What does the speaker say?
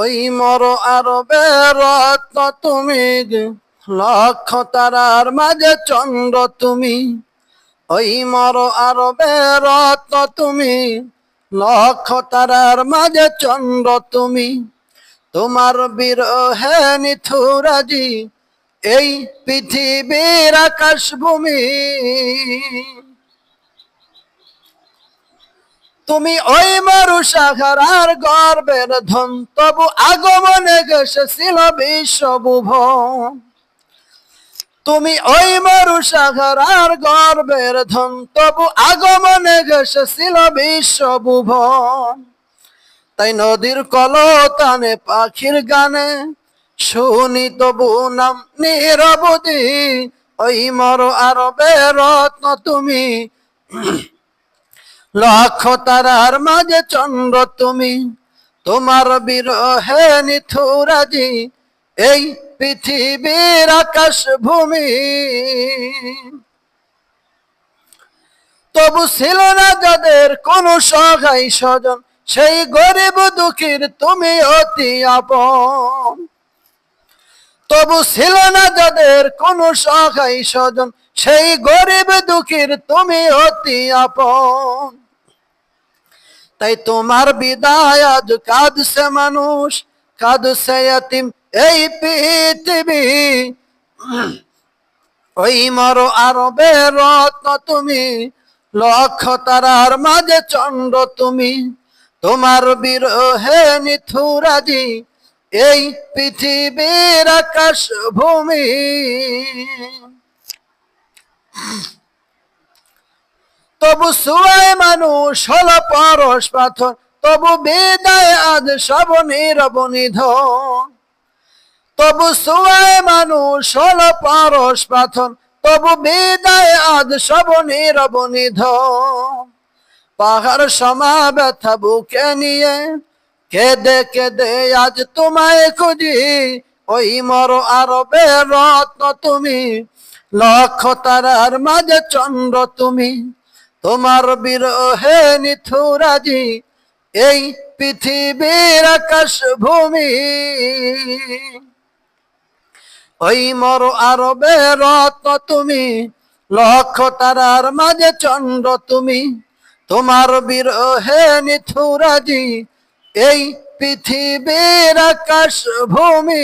ওই মর আরবের রত্ন তুমি, লক্ষ তারার মাঝে চন্দ্র তুমি। ওই মর আরবের রত্ন তুমি, লক্ষ তারার মাঝে চন্দ্র তুমি। তোমার বিরহে নিথুরাজি এই পৃথিবীর আকাশ ভূমি। তুমি ওই মরু সাহারার গর্বের ধন, তবু আগমনে এসেছিল বিশ্বভুবন। তুমি ওই মরু সাহারার গর্বের ধন, তবু আগমনে এসেছিল বিশ্বভুবন। তাই নদীর কলতানে পাখির গানে শুনি তবু নাম নিরবধি। ওই মর আরবের রত্ন তুমি, লক্ষ তারার মাঝে চন্দ্র তুমি। তোমার বিরহে নিথুরাজি এই পৃথিবীর আকাশ ভূমি। তবু ছিল না যাদের কোনো সহায় স্বজন, সেই গরিব দুঃখীর তুমি অতি আপন। তবু ছিল না যাদের কোনো সহায় স্বজন, সেই গরিব দুঃখীর তুমি অতি আপন। তাই তোমার বিদায় আজ কাঁদছে মানুষ, কাঁদছে এতিম এই পৃথিবী। ওই মর আরবের রত্ন তুমি, লক্ষ তারার মাঝে চন্দ্র তুমি। তোমার বিরহে নিথুরাজি এই পৃথিবীর আকাশ ভূমি। তবু সুয়ায় মানুষ হল পরশ পাথর, তবু বিদায় আজ সব নীরব নিধন। তবু সুয়ায় মানুষ হল পরশ পাথর, তবু বিদায় আজ সব নীরব নিধন। পাহাড় সমা ব্যথা বুকে নিয়ে কেঁদে কেঁদে আজ তোমায় খুঁজি। ওই মর আরবের রত্ন তুমি, লক্ষ তারার মাঝে চন্দ্র তুমি। তোমার বিরহে নিথুরাজি এই পৃথিবীর আকাশ ভূমি। ওই মর আরবের রত্ন তুমি, লক্ষ তারার মাঝে চন্দ্র তুমি। তোমার বিরহে নিথুরাজি এই পৃথিবীর আকাশ ভূমি।